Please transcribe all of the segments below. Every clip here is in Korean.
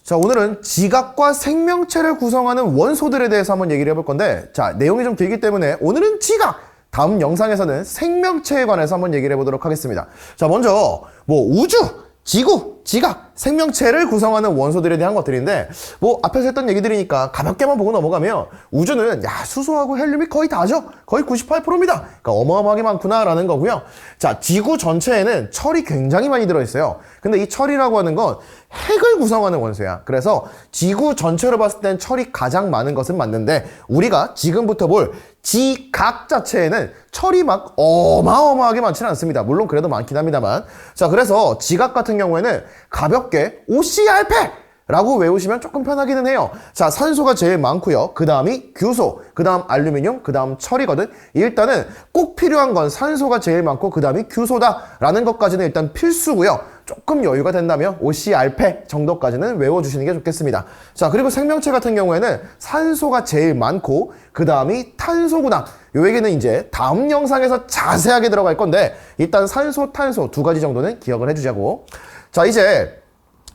자, 오늘은 지각과 생명체를 구성하는 원소들에 대해서 한번 얘기를 해볼 건데, 자, 내용이 좀 길기 때문에 오늘은 지각! 다음 영상에서는 생명체에 관해서 한번 얘기를 해보도록 하겠습니다. 자, 먼저 우주, 지구, 지각, 생명체를 구성하는 원소들에 대한 것들인데, 앞에서 했던 얘기들이니까 가볍게만 보고 넘어가면 우주는 수소하고 헬륨이 거의 다죠. 거의 98%입니다. 그러니까 어마어마하게 많구나라는 거고요. 자, 지구 전체에는 철이 굉장히 많이 들어있어요. 근데 이 철이라고 하는 건 핵을 구성하는 원소야. 그래서 지구 전체로 봤을 땐 철이 가장 많은 것은 맞는데, 우리가 지금부터 볼 지각 자체에는 철이 막 어마어마하게 많지는 않습니다. 물론 그래도 많긴 합니다만. 자, 그래서 지각 같은 경우에는 가볍게 OCRP라고 외우시면 조금 편하기는 해요. 자, 산소가 제일 많고요. 그 다음이 규소, 그 다음 알루미늄, 그 다음 철이거든. 일단은 꼭 필요한 건 산소가 제일 많고 그 다음이 규소다라는 것까지는 일단 필수고요. 조금 여유가 된다면 OCRP 정도까지는 외워주시는 게 좋겠습니다. 자, 그리고 생명체 같은 경우에는 산소가 제일 많고 그 다음이 탄소구나. 요 얘기는 이제 다음 영상에서 자세하게 들어갈 건데, 일단 산소, 탄소 두 가지 정도는 기억을 해주자고. 자, 이제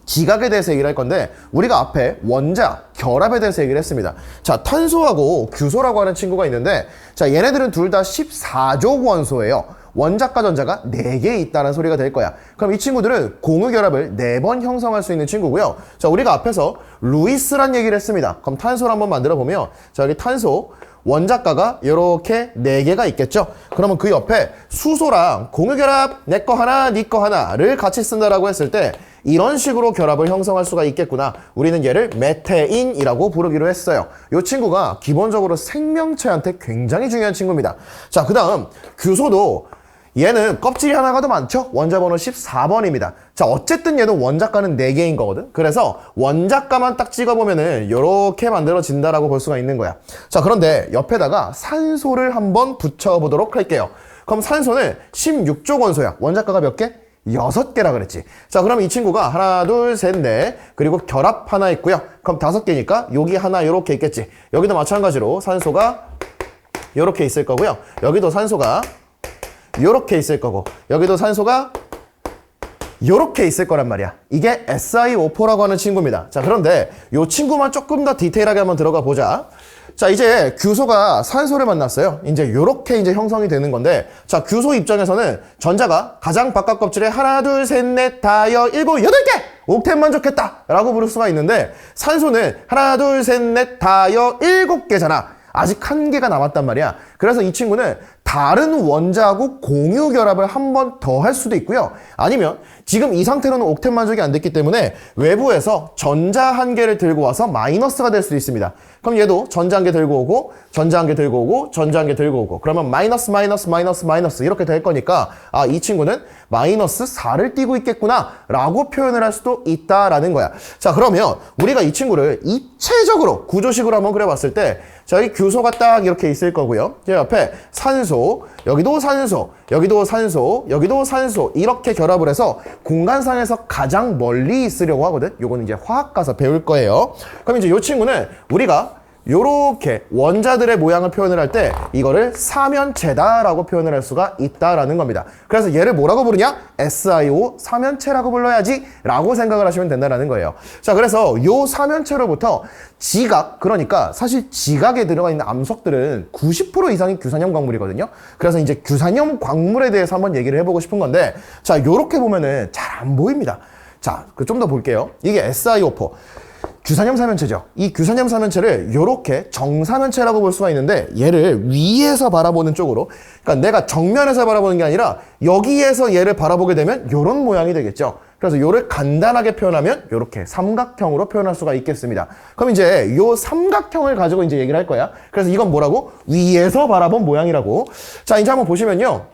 지각에 대해서 얘기를 할 건데, 우리가 앞에 원자, 결합에 대해서 얘기를 했습니다. 자, 탄소하고 규소라고 하는 친구가 있는데, 자, 얘네들은 둘 다 14족 원소예요. 원자과 전자가 4개 있다는 소리가 될 거야. 그럼 이 친구들은 공유결합을 4번 형성할 수 있는 친구고요. 자, 우리가 앞에서 루이스란 얘기를 했습니다. 그럼 탄소를 한번 만들어 보면, 자, 여기 탄소 원자과가 이렇게 4개가 있겠죠. 그러면 그 옆에 수소랑 공유결합 내 거 하나 네 거 하나를 같이 쓴다라고 했을 때 이런 식으로 결합을 형성할 수가 있겠구나. 우리는 얘를 메테인이라고 부르기로 했어요. 이 친구가 기본적으로 생명체한테 굉장히 중요한 친구입니다. 자, 그 다음 규소도 얘는 껍질이 하나가 더 많죠? 원자번호 14번입니다. 자, 어쨌든 얘도 원자과는 4개인 거거든. 그래서 원자과만 딱 찍어보면은 이렇게 만들어진다라고 볼 수가 있는 거야. 자, 그런데 옆에다가 산소를 한번 붙여보도록 할게요. 그럼 산소는 16족 원소야. 원자과가 몇 개? 6개라 그랬지. 자, 그럼 이 친구가 하나, 둘, 셋, 넷, 그리고 결합 하나 있고요. 그럼 5개니까 여기 하나 이렇게 있겠지. 여기도 마찬가지로 산소가 이렇게 있을 거고요. 여기도 산소가 요렇게 있을 거고, 여기도 산소가 요렇게 있을 거란 말이야. 이게 SiO4라고 하는 친구입니다. 자, 그런데 요 친구만 조금 더 디테일하게 한번 들어가 보자. 자, 이제 규소가 산소를 만났어요. 이제 요렇게 이제 형성이 되는 건데, 자, 규소 입장에서는 전자가 가장 바깥 껍질에 하나, 둘, 셋, 넷, 다여, 일곱, 8개! 옥텐만 좋겠다! 라고 부를 수가 있는데, 산소는 하나, 둘, 셋, 넷, 다여, 7개잖아. 아직 1개가 남았단 말이야. 그래서 이 친구는 다른 원자하고 공유 결합을 한 번 더 할 수도 있고요. 아니면 지금 이 상태로는 옥텐 만족이 안 됐기 때문에 외부에서 전자 1개를 들고 와서 마이너스가 될 수도 있습니다. 그럼 얘도 전자 1개 들고 오고, 전자 1개 들고 오고, 전자 1개 들고 오고, 그러면 마이너스 마이너스 마이너스 마이너스 이렇게 될 거니까, 아, 이 친구는 마이너스 4를 띄고 있겠구나 라고 표현을 할 수도 있다라는 거야. 자, 그러면 우리가 이 친구를 입체적으로 구조식으로 한번 그려봤을 때, 자, 여기 규소가 딱 이렇게 있을 거고요. 제 옆에 산소, 여기도 산소, 여기도 산소, 여기도 산소 이렇게 결합을 해서 공간상에서 가장 멀리 있으려고 하거든. 요거는 이제 화학 가서 배울 거예요. 그럼 이제 요 친구는 우리가 요렇게 원자들의 모양을 표현을 할 때 이거를 사면체다라고 표현을 할 수가 있다라는 겁니다. 그래서 얘를 뭐라고 부르냐? SiO 사면체라고 불러야지 라고 생각을 하시면 된다는 거예요. 자, 그래서 요 사면체로부터 지각, 그러니까 사실 지각에 들어가 있는 암석들은 90% 이상이 규산염 광물이거든요. 그래서 이제 규산염 광물에 대해서 한번 얘기를 해보고 싶은 건데, 자, 요렇게 보면은 잘 안 보입니다. 자, 좀 더 볼게요. 이게 SiO4. 규산염 사면체죠. 이 규산염 사면체를 이렇게 정사면체라고 볼 수가 있는데, 얘를 위에서 바라보는 쪽으로, 그러니까 내가 정면에서 바라보는 게 아니라 여기에서 얘를 바라보게 되면 이런 모양이 되겠죠. 그래서 요를 간단하게 표현하면 이렇게 삼각형으로 표현할 수가 있겠습니다. 그럼 이제 요 삼각형을 가지고 이제 얘기를 할 거야. 그래서 이건 뭐라고? 위에서 바라본 모양이라고. 자, 이제 한번 보시면요.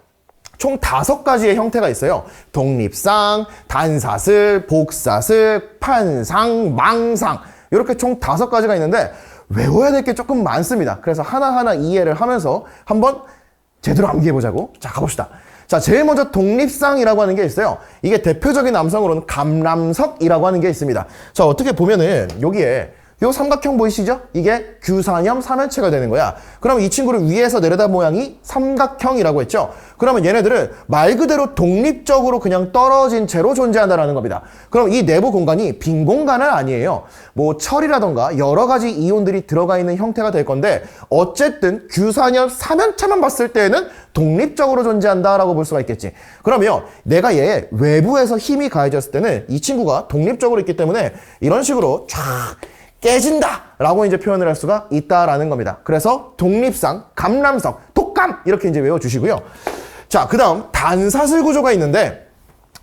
총 5가지의 형태가 있어요. 독립상, 단사슬, 복사슬, 판상, 망상. 이렇게 총 5가지가 있는데 외워야 될 게 조금 많습니다. 그래서 하나하나 이해를 하면서 한번 제대로 암기해보자고. 자, 가봅시다. 자, 제일 먼저 독립상이라고 하는 게 있어요. 이게 대표적인 남성으로는 감람석이라고 하는 게 있습니다. 자, 어떻게 보면은 여기에 요 삼각형 보이시죠? 이게 규산염 삼연체가 되는 거야. 그럼 이 친구를 위에서 내려다 모양이 삼각형이라고 했죠? 그러면 얘네들은 말 그대로 독립적으로 그냥 떨어진 채로 존재한다는 겁니다. 그럼 이 내부 공간이 빈 공간은 아니에요. 뭐 철이라던가 여러 가지 이온들이 들어가 있는 형태가 될 건데 어쨌든 규산염 삼연체만 봤을 때에는 독립적으로 존재한다라고 볼 수가 있겠지. 그러면 내가 얘 외부에서 힘이 가해졌을 때는 이 친구가 독립적으로 있기 때문에 이런 식으로 쫙 깨진다 라고 이제 표현을 할 수가 있다라는 겁니다. 그래서 독립상, 감람성, 독감 이렇게 이제 외워주시고요. 자, 그 다음 단사슬 구조가 있는데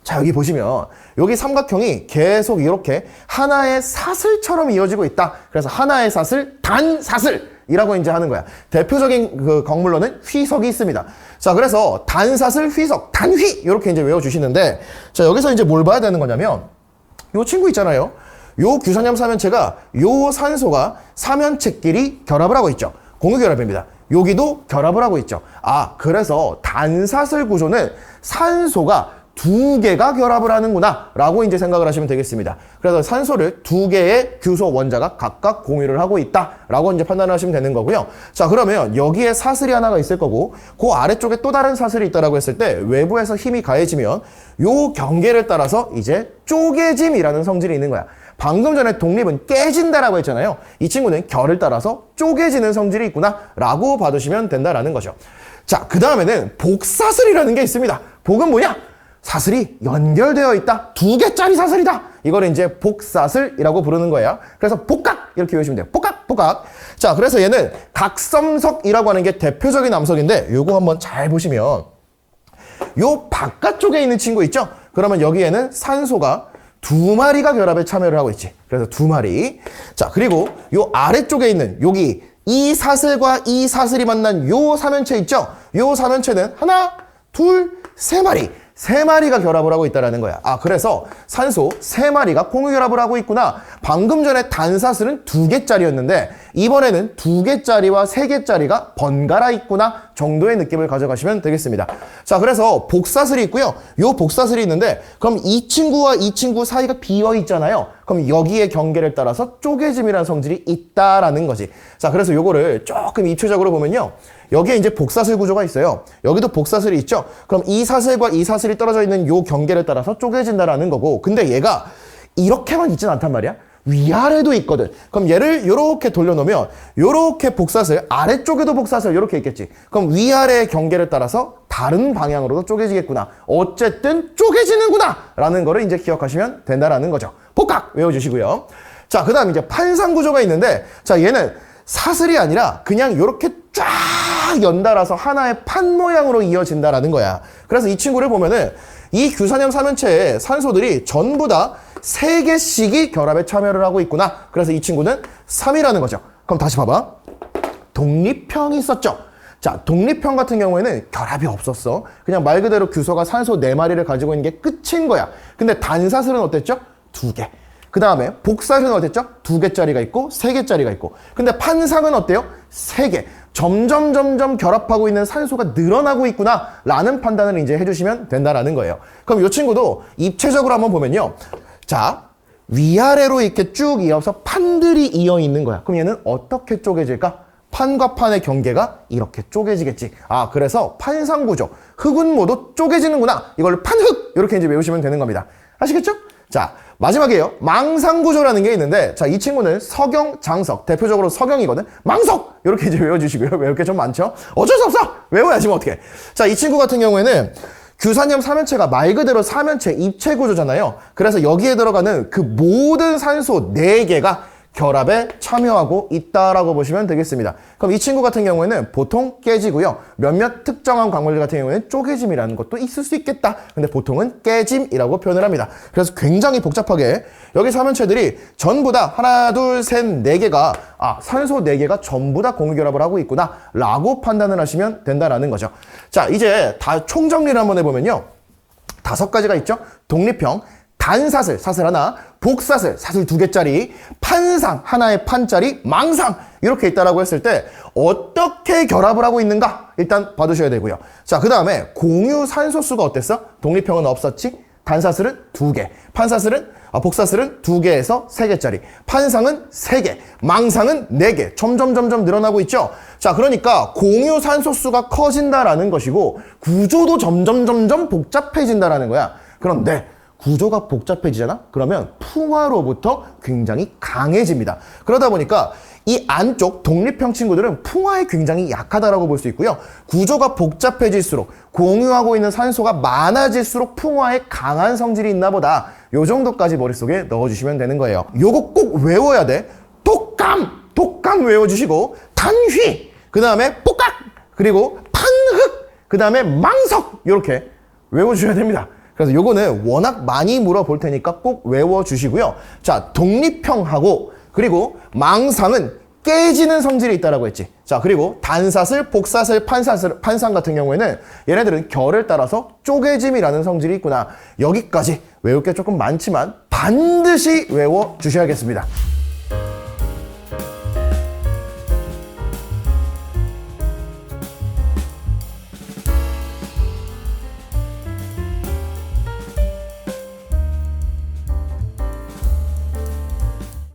자, 여기 보시면 여기 삼각형이 계속 이렇게 하나의 사슬처럼 이어지고 있다. 그래서 하나의 사슬, 단사슬이라고 이제 하는 거야. 대표적인 그 광물로는 휘석이 있습니다. 자, 그래서 단사슬, 휘석, 단휘 이렇게 이제 외워주시는데 자, 여기서 이제 뭘 봐야 되는 거냐면 요 친구 있잖아요. 요 규산염 삼연체가 요 산소가 삼연체끼리 결합을 하고 있죠. 공유결합입니다. 여기도 결합을 하고 있죠. 아, 그래서 단사슬 구조는 산소가 두 개가 결합을 하는구나 라고 이제 생각을 하시면 되겠습니다. 그래서 산소를 두 개의 규소 원자가 각각 공유를 하고 있다 라고 이제 판단을 하시면 되는 거고요. 자, 그러면 여기에 사슬이 하나가 있을 거고 그 아래쪽에 또 다른 사슬이 있다라고 했을 때 외부에서 힘이 가해지면 요 경계를 따라서 이제 쪼개짐이라는 성질이 있는 거야. 방금 전에 독립은 깨진다라고 했잖아요. 이 친구는 결을 따라서 쪼개지는 성질이 있구나 라고 봐두시면 된다라는 거죠. 자, 그 다음에는 복사슬이라는 게 있습니다. 복은 뭐냐? 사슬이 연결되어 있다. 두 개짜리 사슬이다. 이거를 이제 복사슬이라고 부르는 거예요. 그래서 복각 이렇게 외우시면 돼요. 복각, 복각. 자, 그래서 얘는 각섬석이라고 하는 게 대표적인 암석인데 요거 한번 잘 보시면 요 바깥쪽에 있는 친구 있죠? 그러면 여기에는 산소가 두 마리가 결합에 참여를 하고 있지. 그래서 두 마리. 자, 그리고 요 아래쪽에 있는 여기 이 사슬과 이 사슬이 만난 요 삼연체 있죠? 요 삼연체는 하나, 둘, 세 마리. 세 마리가 결합을 하고 있다는 거야. 아, 그래서 산소 세 마리가 공유결합을 하고 있구나. 방금 전에 단사슬은 두 개짜리였는데 이번에는 두 개짜리와 세 개짜리가 번갈아 있구나 정도의 느낌을 가져가시면 되겠습니다. 자, 그래서 복사슬이 있고요. 요 복사슬이 있는데 그럼 이 친구와 이 친구 사이가 비어 있잖아요. 그럼 여기에 경계를 따라서 쪼개짐이라는 성질이 있다라는 거지. 자, 그래서 요거를 조금 입체적으로 보면요. 여기에 이제 복사슬 구조가 있어요. 여기도 복사슬이 있죠. 그럼 이 사슬과 이 사슬이 떨어져 있는 요 경계를 따라서 쪼개진다라는 거고 근데 얘가 이렇게만 있진 않단 말이야. 위아래도 있거든. 그럼 얘를 요렇게 돌려놓으면 요렇게 복사슬, 아래쪽에도 복사슬 요렇게 있겠지. 그럼 위아래의 경계를 따라서 다른 방향으로도 쪼개지겠구나. 어쨌든 쪼개지는구나 라는 거를 이제 기억하시면 된다라는 거죠. 복각 외워주시고요. 자, 그 다음 이제 판상구조가 있는데 자, 얘는 사슬이 아니라 그냥 요렇게 쫙 연달아서 하나의 판 모양으로 이어진다라는 거야. 그래서 이 친구를 보면은 이 규산염 삼연체의 산소들이 전부 다 3개씩이 결합에 참여를 하고 있구나. 그래서 이 친구는 3이라는 거죠. 그럼 다시 봐봐. 독립형이 있었죠. 자, 독립형 같은 경우에는 결합이 없었어. 그냥 말 그대로 규소가 산소 4마리를 가지고 있는 게 끝인 거야. 근데 단사슬은 어땠죠? 2개. 그 다음에 복사슬은 어땠죠? 2개짜리가 있고 3개짜리가 있고. 근데 판상은 어때요? 3개. 점점 결합하고 있는 산소가 늘어나고 있구나 라는 판단을 이제 해주시면 된다라는 거예요. 그럼 이 친구도 입체적으로 한번 보면요. 자, 위아래로 이렇게 쭉 이어서 판들이 이어 있는 거야. 그럼 얘는 어떻게 쪼개질까? 판과 판의 경계가 이렇게 쪼개지겠지. 아, 그래서 판상구조, 흑운모도 쪼개지는구나. 이걸 판흑 이렇게 이제 외우시면 되는 겁니다. 아시겠죠? 자, 마지막이에요. 망상구조라는 게 있는데 자, 이 친구는 석영, 장석, 대표적으로 석영이거든. 망석! 이렇게 이제 외워주시고요. 외울 게 좀 많죠? 어쩔 수 없어! 외워야지 뭐 어떡해. 자, 이 친구 같은 경우에는 규산염 삼연체가 말 그대로 삼연체 입체 구조잖아요. 그래서 여기에 들어가는 그 모든 산소 4개가 결합에 참여하고 있다라고 보시면 되겠습니다. 그럼 이 친구 같은 경우에는 보통 깨지고요. 몇몇 특정한 광물들 같은 경우에는 쪼개짐이라는 것도 있을 수 있겠다. 근데 보통은 깨짐이라고 표현을 합니다. 그래서 굉장히 복잡하게 여기 삼연체들이 전부 다 하나, 둘, 셋, 4개가 산소 4개가 전부 다 공유결합을 하고 있구나 라고 판단을 하시면 된다라는 거죠. 자, 이제 다 총정리를 한번 해보면요. 5가지가 있죠. 독립형, 단사슬, 사슬 하나, 복사슬, 사슬 2개짜리, 판상, 하나의 판짜리, 망상 이렇게 있다라고 했을 때 어떻게 결합을 하고 있는가 일단 봐두셔야 되고요. 자, 그 다음에 공유 산소수가 어땠어? 독립형은 없었지? 단사슬은 2개, 판사슬은 복사슬은 2개에서 3개짜리, 판상은 3개, 망상은 4개, 점점 늘어나고 있죠. 자, 그러니까 공유 산소수가 커진다라는 것이고 구조도 점점 복잡해진다라는 거야. 그런데 구조가 복잡해지잖아? 그러면 풍화로부터 굉장히 강해집니다. 그러다 보니까 이 안쪽 독립형 친구들은 풍화에 굉장히 약하다라고 볼 수 있고요. 구조가 복잡해질수록 공유하고 있는 산소가 많아질수록 풍화에 강한 성질이 있나 보다. 요 정도까지 머릿속에 넣어주시면 되는 거예요. 요거 꼭 외워야 돼. 독감 외워주시고 단휘, 그 다음에 뽀깍, 그리고 판흑, 그 다음에 망석 요렇게 외워주셔야 됩니다. 그래서 요거는 워낙 많이 물어볼 테니까 꼭 외워주시고요. 자, 독립형하고 그리고 망상은 깨지는 성질이 있다라고 했지. 자, 그리고 단사슬, 복사슬, 판상 같은 경우에는 얘네들은 결을 따라서 쪼개짐이라는 성질이 있구나. 여기까지 외울 게 조금 많지만 반드시 외워주셔야겠습니다.